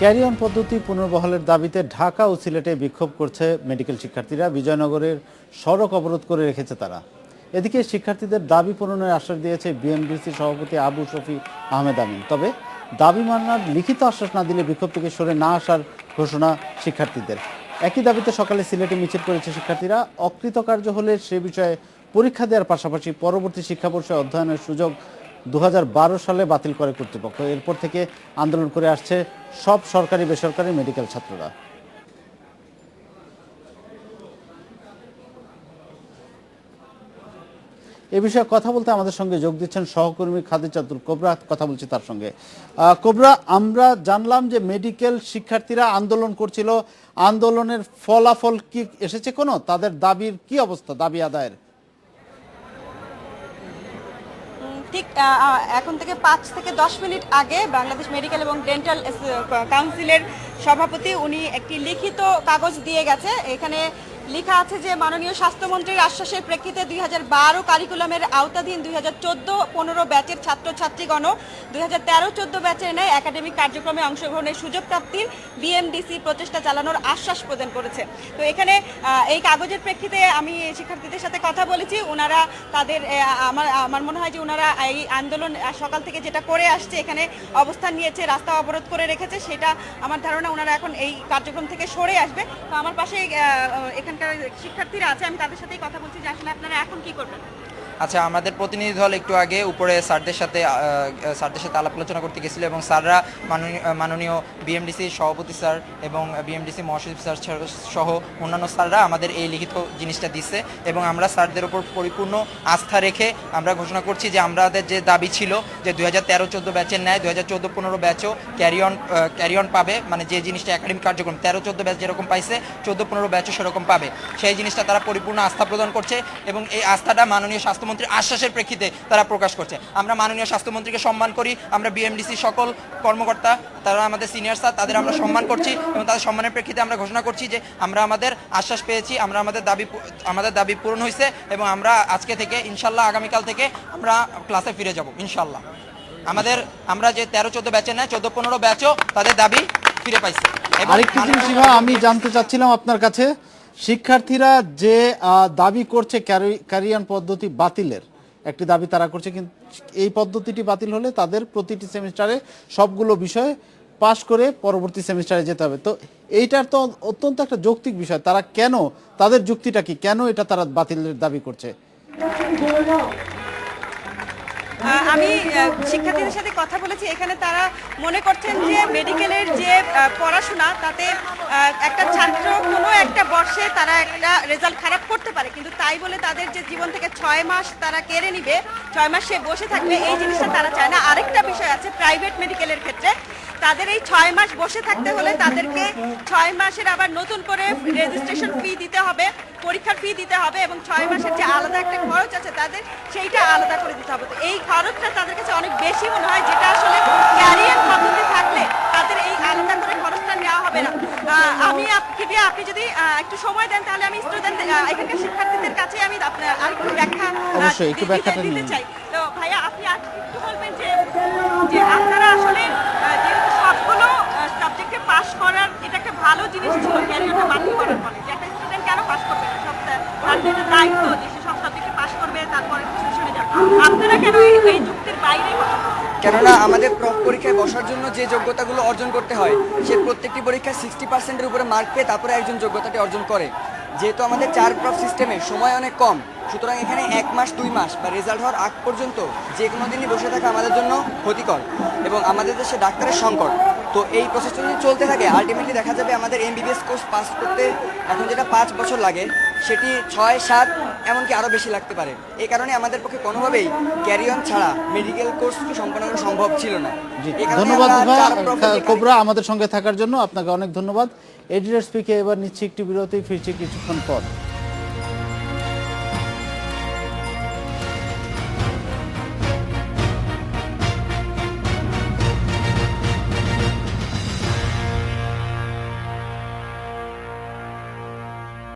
Carry on পদ্ধতি পুনর্বহালের দাবিতে ঢাকা ও সিলেটে বিক্ষোভ করছে মেডিকেল শিক্ষার্থীরা। বিজয়নগরের সড়ক অবরোধ করে রেখেছে তারা। এদিকে শিক্ষার্থীদের দাবি পূরণের আশ্বাস দিয়েছে বিএমডিসি সভাপতি আবু শফি আহমেদ আমিন। তবে দাবি মানার লিখিত আশ্বাস না দিলে বিক্ষোভ থেকে সরে না আসার ঘোষণা শিক্ষার্থীদের। একই দাবিতে সকালে সিলেটে মিছিল করেছে শিক্ষার্থীরা। অকৃতকার্য হলে সে বিষয়ে পরীক্ষা দেওয়ার পাশাপাশি পরবর্তী শিক্ষাবর্ষে অধ্যয়নের সুযোগ 2012 সালে বাতিল করে কর্তৃপক্ষ। এরপর থেকে আন্দোলন করে আসছে সব সরকারি বেসরকারি মেডিকেল ছাত্ররা। এ বিষয়ে কথা বলতে আমাদের সঙ্গে যোগ দিচ্ছেন সহকর্মী খাদিজাতুল কোবরা। কথা বলছি তার সঙ্গে। কোবরা, আমরা জানলাম যে মেডিকেল শিক্ষার্থীরা আন্দোলন করছিল, আন্দোলনের ফলাফল কি এসেছে? কোনো তাদের দাবির কি অবস্থা, দাবি আদায়ের? ঠিক এখন থেকে 5 থেকে 10 মিনিট আগে বাংলাদেশ মেডিকেল এবং ডেন্টাল কাউন্সিলের সভাপতি উনি একটি লিখিত কাগজ দিয়ে গেছে। এখানে লেখা আছে যে মাননীয় স্বাস্থ্যমন্ত্রীর আশ্বাসের প্রেক্ষিতে 2012 কারিকুলামের আওতাধীন 2014-15 ব্যাচের ছাত্রছাত্রীগণ 2013-14 ব্যাচের ন্যায় একাডেমিক কার্যক্রমে অংশগ্রহণের সুযোগ প্রাপ্তির বিএমডিসি প্রচেষ্টা চালানোর আশ্বাস প্রদান করেছে। তো এখানে এই কাগজের প্রেক্ষিতে আমি শিক্ষার্থীদের সাথে কথা বলেছি। ওনারা তাদের আমার মনে হয় যে ওনারা এই আন্দোলন সকাল থেকে যেটা করে আসছে, এখানে অবস্থান নিয়েছে, রাস্তা অবরোধ করে রেখেছে, সেটা আমার ধারণা ওনারা এখন এই কার্যক্রম থেকে সরে আসবে। তো আমার পাশে এখানকার শিক্ষার্থীরা আছে, আমি তাদের সাথেই কথা বলছি যে আসলে আপনারা এখন কি করবেন। আচ্ছা, আমাদের প্রতিনিধি দল একটু আগে উপরে স্যারদের সাথে আলাপ আলোচনা করতে গেছিল এবং স্যাররা মাননীয় বিএমডিসি সভাপতি স্যার এবং বিএমডিসি মহাসচিব স্যার সহ অন্যান্য স্যাররা আমাদের এই লিখিত জিনিসটা দিচ্ছে এবং আমরা স্যারদের উপর পরিপূর্ণ আস্থা রেখে আমরা ঘোষণা করছি যে আমাদের যে দাবি ছিল যে 2013-14 ব্যাচের ন্যায় 2014-15 ব্যাচও ক্যারি অন পাবে, মানে যে জিনিসটা একাডেমিক কার্যক্রম 13-14 ব্যাচ যেরকম পাইছে 14-15 ব্যাচও সেরকম পাবে, সেই জিনিসটা তারা পরিপূর্ণ আস্থা প্রদান করছে এবং এই আস্থাটা মাননীয় স্বাস্থ্যমন্ত্রীর আশ্বাসের প্রেক্ষিতে তারা প্রকাশ করছে। আমরা মাননীয় স্বাস্থ্যমন্ত্রীকে সম্মান করি, আমরা বিএমডিসি সকল কর্মকর্তা, তারা আমাদের সিনিয়র স্যার, তাদের আমরা সম্মান করছি এবং তাদের সম্মানের প্রেক্ষিতে আমরা ঘোষণা করছি যে আমরা আমাদের আশ্বাস পেয়েছি, আমরা আমাদের দাবি পূরণ হয়েছে এবং আমরা আজকে থেকে ইনশাল্লাহ আগামীকাল থেকে আমরা ক্লাসে ফিরে যাব ইনশাল্লাহ। আমরা যে 13-14 ব্যাচের নেয় 14-15 ব্যাচও তাদের দাবি ফিরে পাইছে। আরেকটি জিনিস আমি জানতে চাচ্ছিলাম আপনার কাছে, শিক্ষার্থীরা যে দাবি করছে ক্যারি অন পদ্ধতি বাতিলের একটি দাবি তারা করছে, কিন্তু এই পদ্ধতিটি বাতিল হলে তাদের প্রতিটি সেমিস্টারে সবগুলো বিষয় পাশ করে পরবর্তী সেমিস্টারে যেতে হবে। তো এইটার তো অত্যন্ত একটা যৌক্তিক বিষয়। তারা কেন, তাদের যুক্তিটা কি, কেন এটা তারা বাতিলের দাবি করছে? আমি শিক্ষার্থীদের সাথে কথা বলেছি, এখানে তারা মনে করছেন যে মেডিকেলের যে পড়াশোনা তাতে একটা ছাত্র কোনো একটা বর্ষে তারা একটা রেজাল্ট খারাপ করতে পারে, কিন্তু তাই বলে তাদের যে জীবন থেকে 6 মাস তারা কেড়ে নিবে, 6 মাস সে বসে থাকবে, এই জিনিসটা তারা চায় না। আরেকটা বিষয় আছে প্রাইভেট মেডিকেলের ক্ষেত্রে, তাদের এই 6 মাস বসে থাকতে হলে তাদেরকে 6 মাসের আবার নতুন করে রেজিস্ট্রেশন ফি দিতে হবে, পরীক্ষার ফি দিতে হবে এবং 6 মাসের যে আলাদা একটা খরচ আছে তাদের সেইটা আলাদা করে দিতে হবে। তো এই খরচটা তাদের কাছে অনেক বেশি মনে হয়, যেটা আসলে ক্যারিয়ার পদ্ধতি থাকলে তাদের এই আলাদা করে খরচটা নেওয়া হবে না। আপনি যদি একটু সময় দেন তাহলে আমি স্টুডেন্ট এখানকার শিক্ষার্থীদের কাছে আমি আরেকটু ব্যাখ্যা দিতে চাই। তো ভাইয়া, আপনি একটু বলবেন যে আপনারা আসলে যেহেতু সবগুলো সাবজেক্টে পাশ করার এটা একটা ভালো জিনিস ছিল ক্যারিয়ারটা বাতিল করার ফলে, যে একটা স্টুডেন্ট কেন পাশ করবে না, সব তার যে দায়িত্ব যে সে সব সাবজেক্টে পাশ করবে, তারপরে সেশনে যাবে, আপনারা কেন এই যুক্তির বাইরে কথা বলছেন? কেননা আমাদের পরীক্ষায় বসার জন্য যে যোগ্যতাগুলো অর্জন করতে হয়, সে প্রত্যেকটি পরীক্ষায় 60%-এর উপরে মার্ক পেয়ে তারপরে একজন যোগ্যতাটি অর্জন করে। যেহেতু আমাদের 4 প্রফ সিস্টেমে সময় অনেক কম, সুতরাং এখানে 1 মাস 2 মাস বা রেজাল্ট হওয়ার আগ পর্যন্ত যে কোনো দিনই বসে থাকা আমাদের জন্য ক্ষতিকর এবং আমাদের দেশে ডাক্তারের সংকট। তো এই প্রসেসটা যদি চলতে থাকে আলটিমেটলি দেখা যাবে আমাদের এমবিবিএস কোর্স পাস করতে এখন যেটা 5 বছর লাগে সেটি 6-7 এমনকি আরও বেশি লাগতে পারে। এই কারণে আমাদের পক্ষে কোনোভাবেই ক্যারি অন ছাড়া মেডিকেল কোর্স সম্পন্ন করা সম্ভব ছিল না। ধন্যবাদ কোবরা আমাদের সঙ্গে থাকার জন্য, আপনাকে অনেক ধন্যবাদ। এডিটর স্পিকে এবার নিচ্ছি একটি বিরতি, ফিরছি কিছুক্ষণ পর।